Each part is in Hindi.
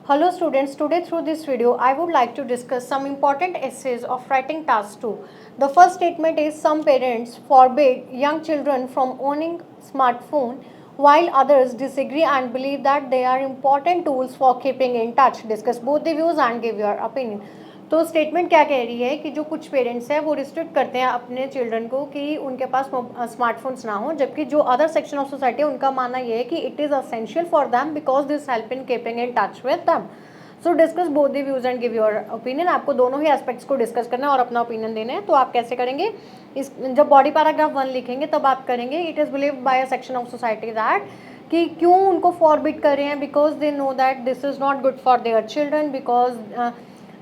Hello students, today through this video I would like to discuss some important essays of writing task 2. The first statement is some parents forbid young children from owning smartphone while others disagree and believe that they are important tools for keeping in touch. Discuss both the views and give your opinion. तो स्टेटमेंट क्या कह रही है कि जो कुछ पेरेंट्स हैं वो रिस्ट्रिक्ट करते हैं अपने चिल्ड्रन को कि उनके पास स्मार्टफोन्स ना हो, जबकि जो अदर सेक्शन ऑफ सोसाइटी है उनका मानना ये है कि it is essential for them because this help in keeping in touch with them. So discuss both the views and give your opinion. आपको दोनों ही एस्पेक्ट्स को डिस्कस करना है और अपना ओपिनियन देना है. तो आप कैसे करेंगे? इस जब बॉडी पैराग्राफ 1 लिखेंगे तब आप करेंगे it is believed by a section of society that कि क्यों उनको फॉरबिड कर रहे हैं, because they know that this is not good for their children. Because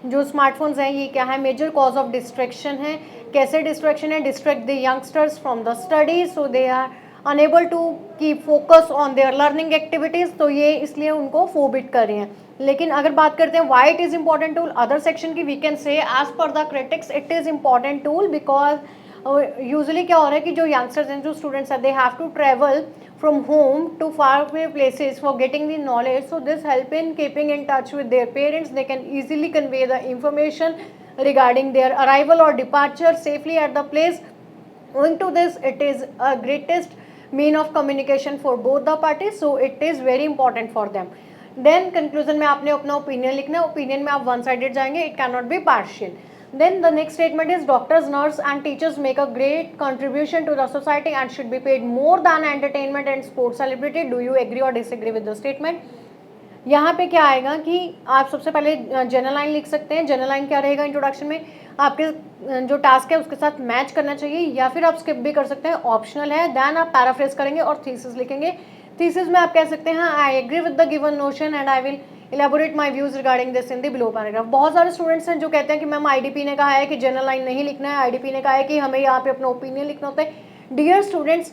जो स्मार्टफोन्स हैं ये क्या है, मेजर कॉज ऑफ डिस्ट्रैक्शन है. कैसे डिस्ट्रैक्शन है? Distract the youngsters from the studies so they are unable to keep focus on their learning activities. तो ये इसलिए उनको फोरबिड कर रहे हैं. लेकिन अगर बात करते हैं why it is important tool, other section की we can say as per the critics it is important tool because usually क्या हो रहा है कि जो यंगस्टर्स हैं, जो स्टूडेंट्स हैं, they have to travel from home to far away places for getting the knowledge. So this help in keeping in touch with their parents. They can easily convey the information regarding their arrival or departure safely at the place. Owing to this, it is a greatest mean of communication for both the parties. So it is very important for them. Then conclusion में आपने अपना opinion लिखना है. Opinion में आप one sided जाएंगे. It cannot be partial. Then the next statement is doctors, nurse and teachers make a great contribution to the society and should be paid more than entertainment and sports celebrity. Do you agree or disagree with the statement? यहाँ पे क्या आएगा कि आप सबसे पहले जनरल लाइन लिख सकते हैं. जनरल लाइन क्या रहेगा इंट्रोडक्शन में? आपके जो टास्क है उसके साथ मैच करना चाहिए, या फिर आप स्किप भी कर सकते हैं, ऑप्शनल है. देन आप पैराफ्रेज करेंगे और थीसिस लिखेंगे. थीसिस में आप कह सकते हैं I agree with the given notion and I will elaborate my views regarding this in the below paragraph. बहुत सारे स्टूडेंट्स हैं जो कहते हैं कि मैम आईडीपी ने कहा है कि जनरल लाइन नहीं लिखना है, आईडीपी ने कहा है कि हमें यहाँ पे अपना ओपिनियन लिखना होता है. डियर स्टूडेंट्स,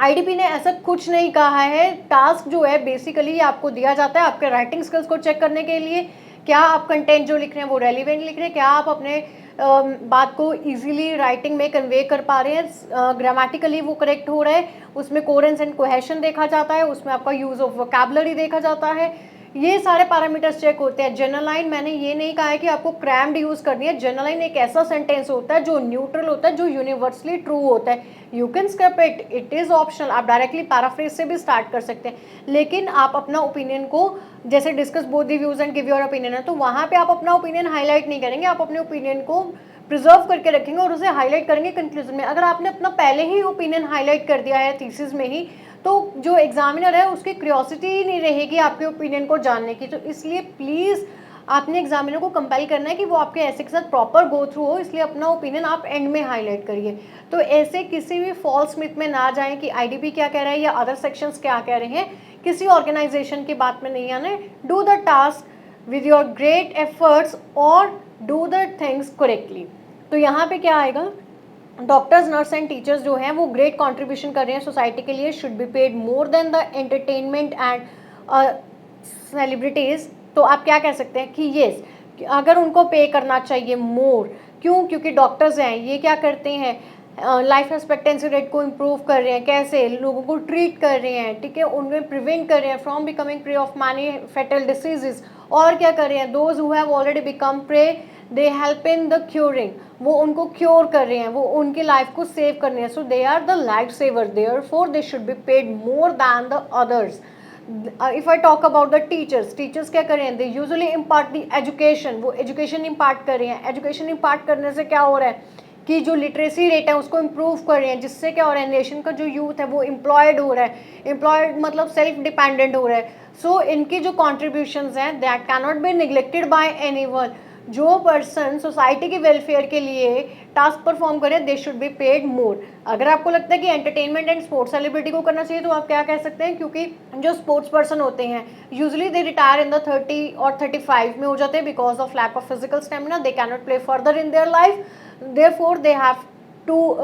आईडीपी ने ऐसा कुछ नहीं कहा है. टास्क जो है बेसिकली आपको दिया जाता है आपके राइटिंग स्किल्स को चेक करने के लिए. क्या आप कंटेंट जो लिख रहे हैं वो रेलिवेंट लिख रहे हैं, क्या आप अपने बात को इजीली राइटिंग में कन्वे कर पा रहे हैं, ग्रामेटिकली वो करेक्ट हो रहा है, उसमें कोहेरेंस एंड कोहेशन देखा जाता है, उसमें आपका यूज ऑफ वोकैबुलरी देखा जाता है. ये सारे पैरामीटर्स चेक होते हैं. जनरल लाइन मैंने ये नहीं कहा है कि आपको क्रैम्ड यूज करनी है. जनरल लाइन एक ऐसा सेंटेंस होता है जो न्यूट्रल होता है, जो यूनिवर्सली ट्रू होता है. You can skip it, it is optional. आप डायरेक्टली पैराफ्रेज से भी स्टार्ट कर सकते हैं, लेकिन आप अपना ओपिनियन को जैसे discuss both the views and give your opinion है, तो वहाँ पे आप अपना ओपिनियन हाईलाइट नहीं करेंगे. आप अपने ओपिनियन को प्रिजर्व करके रखेंगे और उसे हाईलाइट करेंगे कंक्लूजन में. अगर आपने अपना पहले ही ओपिनियन हाईलाइट कर दिया है थीसिस में ही, तो जो एग्जामिनर है उसकी क्यूरियोसिटी ही नहीं रहेगी आपके ओपिनियन को जानने की. तो इसलिए प्लीज़ आपने एग्जामिनर को कंपेल करना है कि वो आपके ऐसे के साथ प्रॉपर गो थ्रू हो. इसलिए अपना ओपिनियन आप एंड में हाईलाइट करिए. तो ऐसे किसी भी फॉल्स मिथ में ना जाएं कि आईडीपी क्या कह रहा है या अदर सेक्शंस क्या कह रहे हैं. किसी ऑर्गेनाइजेशन की बात में नहीं आना है. Do the task with your great efforts और डू द थिंग्स करेक्टली. तो यहाँ पे क्या आएगा? डॉक्टर्स, नर्स एंड टीचर्स जो हैं वो ग्रेट कंट्रीब्यूशन कर रहे हैं सोसाइटी के लिए. Should be paid more than the entertainment and celebrities. तो आप क्या कह सकते हैं कि येस, अगर उनको पे करना चाहिए मोर. क्यों? क्योंकि डॉक्टर्स हैं, ये क्या करते हैं, लाइफ एक्सपेक्टेंसी रेट को इम्प्रूव कर रहे हैं. कैसे? लोगों को ट्रीट कर रहे हैं, ठीक है, उनमें प्रिवेंट कर रहे हैं from becoming prey of many fatal diseases. और क्या कर रहे हैं? Those who have already become prey they help in the curing. वो उनको क्योर कर रहे हैं, वो उनकी लाइफ को सेव कर रहे हैं. So they are the life saver, therefore they should be paid more than the others. If I talk about the teachers, teachers क्या कर रहे हैं? They usually impart the education. वो एजुकेशन इम्पार्ट कर रहे हैं. एजुकेशन इम्पार्ट करने से क्या हो रहा है कि जो लिटरेसी रेट है उसको इम्प्रूव कर रहे हैं, जिससे क्या हो रहा है, नेशन का जो यूथ है वो एम्प्लॉयड हो रहा है. एम्प्लॉयड मतलब सेल्फ डिपेंडेंट हो रहा है. सो इनकी जो कॉन्ट्रीब्यूशंस हैं that can not be neglected bye anyone. जो पर्सन सोसाइटी की वेलफेयर के लिए टास्क परफॉर्म करें दे शुड बी पेड मोर. अगर आपको लगता है कि एंटरटेनमेंट एंड स्पोर्ट्स सेलिब्रिटी को करना चाहिए तो आप क्या कह सकते हैं, क्योंकि जो स्पोर्ट्स पर्सन होते हैं usually they retire in the 30 और 35 में हो जाते हैं because of lack of physical stamina. They can not play further in their life, therefore they have to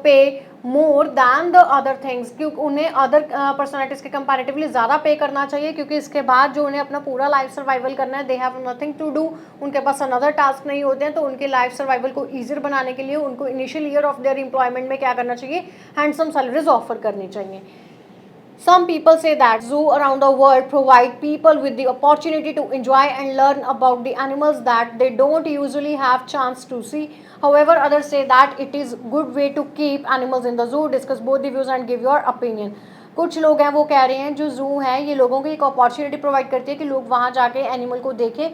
pay more than the other things. क्योंकि उन्हें अदर पर्सनैलिटीज़ के कंपैरेटिवली ज़्यादा पे करना चाहिए, क्योंकि इसके बाद जो उन्हें अपना पूरा लाइफ सर्वाइवल करना है, they have nothing to do. उनके पास अनदर टास्क नहीं होते हैं. तो उनके लाइफ सर्वाइवल को ईजियर बनाने के लिए उनको initial year of their employment में क्या करना चाहिए? हैंडसम सैलरीज ऑफर करनी चाहिए. Some people say that zoo around the world provide people with the opportunity to enjoy and learn about the animals that they don't usually have chance to see. However, others say that it is good way to keep animals in the zoo. Discuss both the views and give your opinion. कुछ लोग हैं वो कह रहे हैं जो जू है ये लोगों को एक अपॉर्चुनिटी प्रोवाइड करती है कि लोग वहाँ जाके एनिमल को देखें,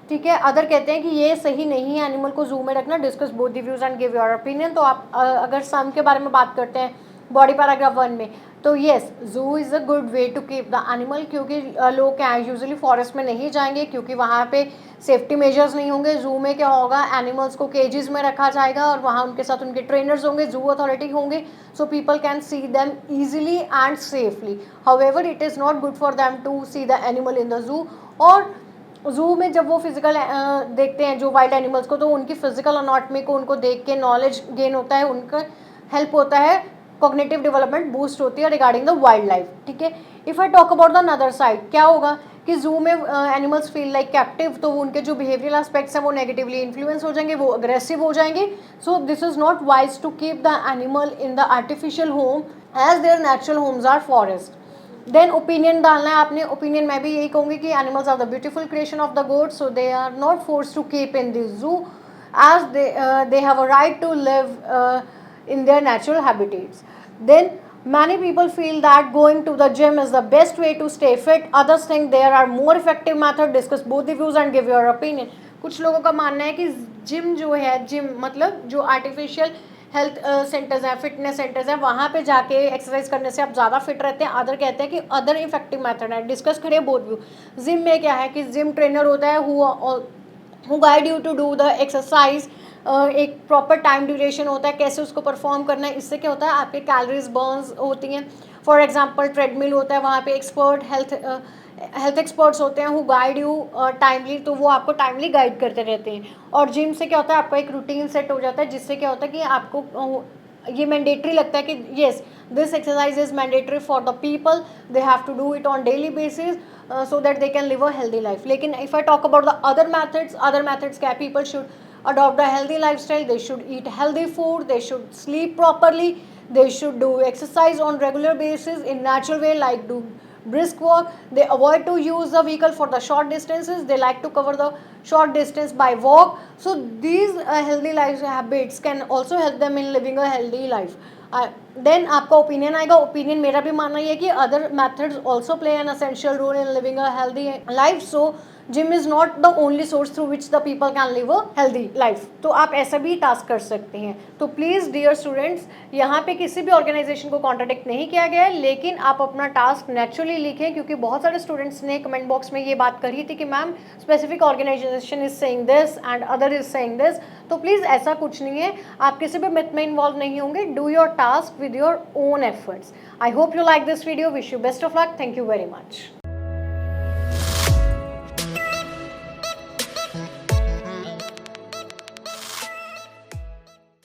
ठीक है. अदर कहते हैं कि ये सही नहीं है एनिमल को जू में रखना. Discuss both the views and give your opinion. तो आप अगर सम के बारे में बात करते हैं बॉडी पैराग्राफ 1 में, तो yes zoo is a good way to keep the animal, क्योंकि लोग क्या है यूजुअली फॉरेस्ट में नहीं जाएंगे क्योंकि वहाँ पे सेफ्टी मेजर्स नहीं होंगे. जू में क्या होगा, एनिमल्स को केजेस में रखा जाएगा और वहाँ उनके साथ उनके ट्रेनर्स होंगे, जू अथॉरिटी होंगे, so people can see them easily and safely. However it is not good for them to see the animal in the zoo. और जू में जब वो फिजिकल देखते हैं जो वाइल्ड एनिमल्स को, तो उनकी फिजिकल अनाटमी को उनको देख के नॉलेज गेन होता है, उनका हेल्प होता है, कॉग्निटिव डेवलपमेंट बूस्ट होती है रिगार्डिंग द वाइल्ड लाइफ, ठीक है. If I talk about the another side, क्या होगा कि जू में एनिमल्स फील लाइक कैप्टिव, तो उनके जो बिहेवियरल एस्पेक्ट्स हैं वो नेगेटिवली इन्फ्लुएंस हो जाएंगे, वो अग्रेसिव हो जाएंगे. So this is not wise to keep the animal in the artificial home as their natural homes are forest. Then opinion डालना है आपने. ओपिनियन मैं भी यही कहूँगी कि animals are the beautiful creation of the God, so they are not force to keep in this zoo as they have a right to live in their natural habitats. Then many people feel that going to the gym is the best way to stay fit. Others think there are more effective methods. Discuss both the views and give your opinion. कुछ लोगों का मानना है कि जिम जो है, जिम मतलब जो आर्टिफिशियल हेल्थ सेंटर्स हैं, फिटनेस सेंटर्स हैं, वहाँ पे जाके एक्सरसाइज करने से आप ज़्यादा फिट रहते हैं. अदर कहते हैं कि अदर इफेक्टिव मेथड है. डिस्कस करें बोथ व्यू. जिम में क्या है कि जिम ट्रेनर होता है who guide you to do the exercise. एक प्रॉपर टाइम ड्यूरेशन होता है कैसे उसको परफॉर्म करना है. इससे क्या होता है आपके कैलोरीज बर्न्स होती हैं. फॉर एग्जांपल ट्रेडमिल होता है, वहाँ पे एक्सपर्ट हेल्थ एक्सपर्ट्स होते हैं हु गाइड यू टाइमली, तो वो आपको टाइमली गाइड करते रहते हैं. और जिम से क्या होता है आपका एक रूटीन सेट हो जाता है, जिससे क्या होता है कि आपको ये मैंडेटरी लगता है कि yes this exercise is mandatory for the people, they have to do it on daily basis so that they can live a healthy life. लेकिन if I talk about the other methods क्या people should adopt a healthy lifestyle, they should eat healthy food, they should sleep properly, they should do exercise on regular basis in natural way like do brisk walk. They avoid to use the vehicle for the short distances, they like to cover the short distance by walk. So these healthy life habits can also help them in living a healthy life. Then आपका ओपिनियन आएगा. ओपिनियन मेरा भी मानना ये है कि other methods also play an essential role in living a healthy life. So gym is not the only source through which the people can live a healthy life. तो आप ऐसा भी टास्क कर सकते हैं. तो प्लीज़ डियर स्टूडेंट्स, यहाँ पे किसी भी ऑर्गेनाइजेशन को कॉन्ट्राडिक्ट नहीं किया गया है, लेकिन आप अपना टास्क नेचुरली लिखें, क्योंकि बहुत सारे स्टूडेंट्स ने कमेंट बॉक्स में ये बात करी थी कि ma'am specific organisation is saying this and other is saying this. तो प्लीज़ ऐसा कुछ नहीं है, आप किसी भी मिथ में इन्वॉल्व नहीं होंगे. Do your task with your own efforts. I hope you like this video. Wish you best of luck. Thank you very much.